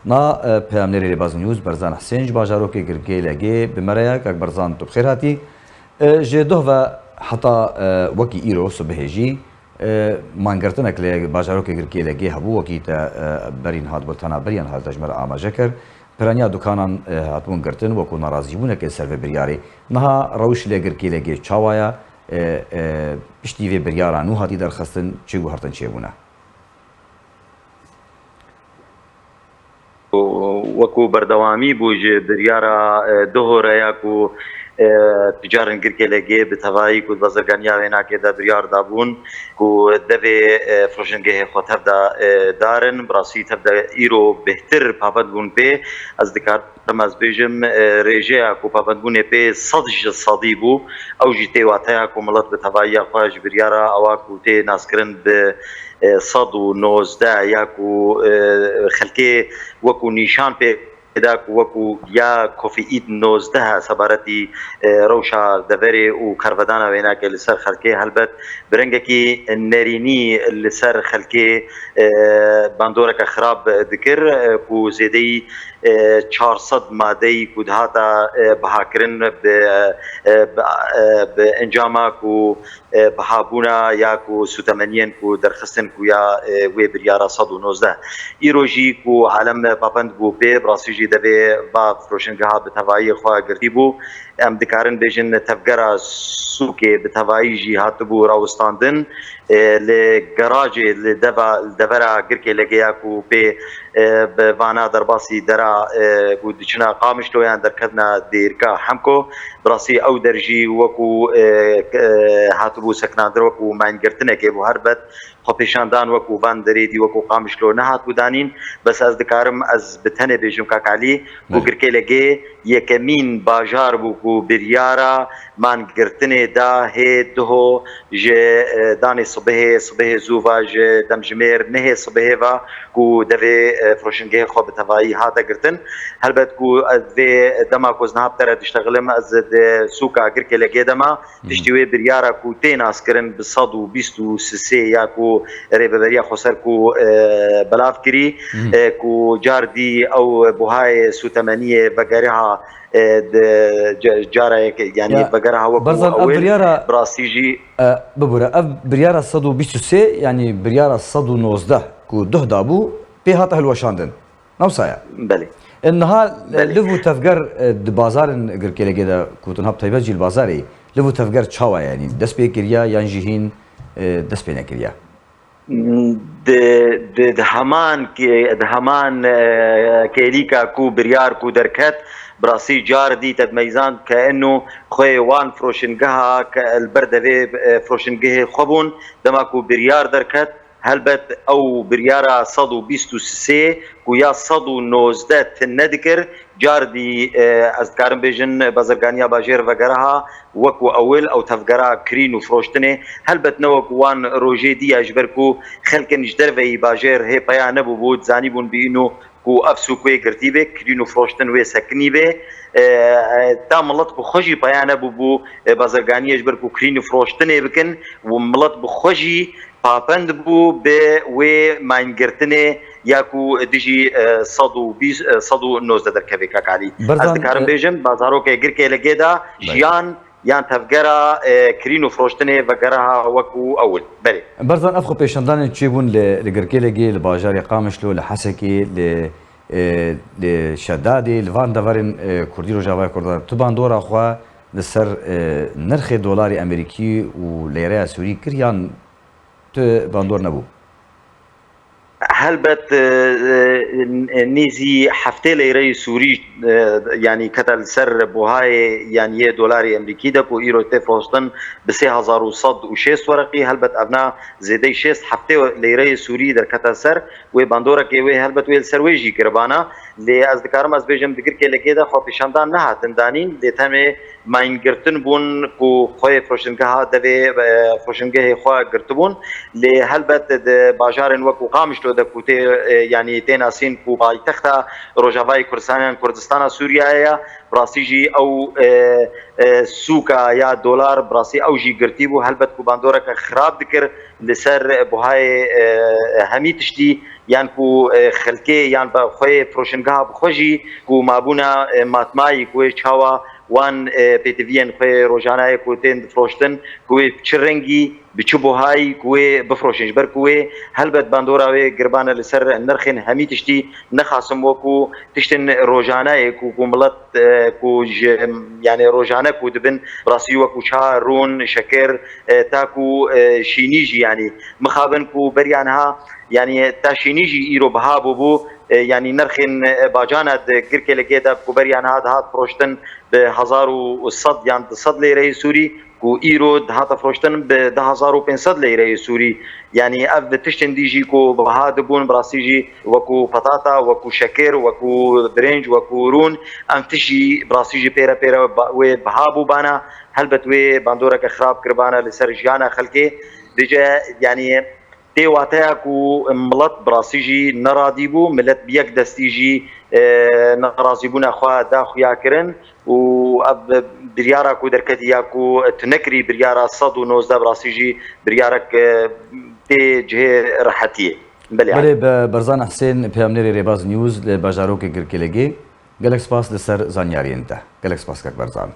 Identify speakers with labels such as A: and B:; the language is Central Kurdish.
A: نا پیامنری باز نیوز برزان حسین باجارو که گرگی لگی بمریا که برزان تو بخیر هاتی جدوه و حتی وکی ایرو صبحی مانگرتن که باجارو که گرگی لگی هبو وکی تا برین هات بولتانا برین هات تجمر آماده کرد پرانیا دکانان هاتون گرتن وکو ناراضی بونه که سر بریاری نه روش لگرگی لگی چاوایا پشتی و بریاران نو هاتی درخستن چه هرتن چه بونه
B: وەکو بەردەوامی بووژێ بریارە دهۆرەیەک و تجارن گرکێلەگێ بتەوایی و بەزرگانیا وێناکێدا بریاردا بوون و دەبێ فرۆشنگەهێ خۆ تەبدا دارن بڕاستی تەبدا ئیرۆ بهتر پابەت بوون پێ ئەس دکاتم ئەس بێژم ڕێژەیە و پابەتبوونێ پێ سەدی بوو ئەو ژی تێواتەیە کۆمەڵەت بتەواییە خۆش بریارە ئەوە و تێ ناسکردن بە 119 یاکو خلکێ وەکو نیشان پێ داک وەکو یا کۆفیئید 19 سەبارەتی ڕەوشە دەڤێرێ و کارڤەدانە وێناکە لەسەر خەلکێ هەلبەت برنگێکی نەرینی لەسەر خەلکێ باندۆرەکە خراپ دکرد و زێدەی 400 مادەی کو دهاتە بەهاکردن بە ئەنجاماک و بەهابوونا یاک و سوتەمەنیەن و دەرخستن و یا وێ بریارە 119 ئیرۆژی و عالم پاپند بوو پێ بڕاستیژی دەبێ با فرۆشنگەها بتەوایی خوا گرتی بوو ئەم دکارن بێژن تەفگەرە سووکێ بتەواییژی هاتبوو ڕاوستاندن لە گەراجێ لە دەڤەرە گرکێ لەگەیاک و پێ بەوانە دەرباسی دەرا و دچنە قامشتۆیان دەرکەتنە دێرکە هەمکۆ بڕاستی ئەو دەرژی وەکو هاتبوو سەکناندر وەکو مانگرتنێکێ بوو هەربەت خۆ پێشاندان وەکو بان دەرێتی وەکو قامشتۆ نەهاتبوو دانین بەس ئەس دکارم ئەس بتەنێ بێژم کاکالی بۆ گرکێ لەگێ یەکەمین باژار بوو و بریارە مانگرتنێدا هێ دهۆ ژێ دانی سبهێ زووڤە ژێ دەمژمێر نەهێ سبهێڤە و دەوێ فرۆشنگەی خۆ بتەوایی هاتە گرتن هەلبەت و ئەدێ دەما کۆزنها بتەرە دشتەغلم ئەز سووکا گرکێ لەگێ دەما پشتی وێ بریارە و تێ ناسکردن ب 123 یاک و ڕێبەبەریە خۆسەر و بەلاف کری و جاردی ئەو بۆهای سوتەمەنیە بەگەرها جارێک یعنی بەگەرها وەکو بڕاستیژی
A: ببوورە ئەف بریارە 123 ینی بریارە 119 و دهدا بوو پێ هاتە هەلوەشاندن ناوسایە
B: بەێ
A: انها لڤ و تەفگەر بازارن گرکێلەگێدا کوتن هەب تایبەت جیل بازاری لڤ و تەفگەر چاوە ینی دەست پێ کردیا یان ژیهین دەست پێ نەکردیا
B: هەمان کێلیکا و بریار و دەرکەت براستی جار دیتە مەیزان کە ئەنو خۆی وان فرۆشنگەها کە ئەلبەر دەوێ فرۆشنگەهێ خۆبوون دەماک و بریار دەرکەت هەلبەت ئەو بریارە 123 و یا 119 تن نەدکرد جاردی ئەزکارم بێژن بەزرگانیا باژێر ڤەگەرەها وەکو ئەوێل ئەو تەفگەرا کرین و فرۆشتنێ هەلبەت نەوەک وان ڕۆژێ دیاژ بەرک و خەلکەنیش دەرڤەی باژێر هێ پەیان نەبوو بوو زانی بوون بین و ئەف سوکوێ گرتی بێ کرین و فرۆشتن وێ سەکنی بێ تا مڵەت بخۆشی پەیان نەبوو بوو بەزرگانیەش بەرک و کرین و فرۆشتنێ بکن و مڵەت بخۆشی پاپەند بوو بێ وێ مانگرتنێ یاکو دژی 119 دەرکەوێ کاکالی ئەس دکارم بێژم بازارۆکە گرکێ لەگێدا ژیان یان تەفگەرە کرین و فرۆشتنێ ڤەگەرەها وەکو ئەول بەێ
A: بەرزان ئەف خۆ پێشەندانێک چێ بوون لە گرکێ لەگێ لە باژاری قامشلۆ لە حەسەکێ لە شەدادێ لەوان دەڤەرن کوردی ڕۆژاوای کوردستان تو باندۆرە خوا لەسەر نرخی دۆلاری ئەمریکی و لێرەیە سووری کردیان تو باندۆر نەبوو
B: هەلبەت نێزی هەفتەی لەیرەی سووری ینی کەتە لەسەر بۆهای یانیە دۆلاری ئەمریکی دەک و ئیرۆ تێ فرۆشتن بە 3106 وەرەقی هەلبەت ئەڤنا زێدەی 6 هەفتەی لەیرەی سووری دەرکەتە سەر وێ باندۆرەکێ وێ هەلبەت وێ سەر وێژی کردبانە لێ ئەس دکارم ئەس بێژم دگرکێ لەگێدا خۆ پیشاندان نەهاتن دانین لێ تەمێ ماینگرتن بوون و خۆی فرۆشنگەها دەبێ فرۆشنگەهێ خوا گرتبوون لێ هەلبەت باژارن وەکو قامشتۆ دەکوتێ ینی تێناسین و پایتەختە ڕۆژاوای کوردستانیان کوردستانە سووریایە بڕاستیژی ئەو سووکە یا دۆلار بڕاستی ئەوژی گرتی بوو هەلبەت و باندۆرەکە خراپ دکرد لەسەر بۆهای هەمی تشتی یان کو خلکێ یان بە خۆی فرۆشنگا بخۆژی و مابوونا ماتمایی کوێ چاوە وان پێتڤەن خوێ ڕۆژانایە کو تێن دفرۆشتن کوێ چ ڕەنگی بچ بۆهای کوێ بفرۆشنج بەر کوێ هەلبەت باندۆراوێ گربانە لەسەر نرخێن هەمی تشتی نەخاسم وەکو تشتن ڕۆژانایە و مڵەت یانێ ڕۆژانە کو دبن ڕاستی وەکو چا ڕۆن شەکر تاکو شینیژی ینی مخابن و بەریانها یعنی تا شینیژی ئیرۆ بەها بوو يعني نرخين باجانات كركي لقيتا كوبريان هات فروشتن ب 1100 يعني 100 ليره سوري كو ايرو هات فروشتن ب 10500 ليره سوري يعني اف تشتن ديجي كو بهاد بون براسيجي وكو بطاطا وكو شكر وكو برنج وكو رون ام تشي براسيجي بيرا و بهابو بانا هلبت و باندورك خراب كربانا لسرجانا خلكي ديجا يعني تي واتاكو ملت براسيجي نراديبو ملت بيك دستيجي نرازيبونا خوا داخويا كرن و بريارا كو دركتياكو تنكري بريارا صد ونوزدا براسيجي بريارك تي جهه راحتيه
A: بله برزان حسين بيامنيري ريباز نيوز لباجاروكي كركيليجي جالك سباس لسر زانياري انت جالك سباس كاك برزان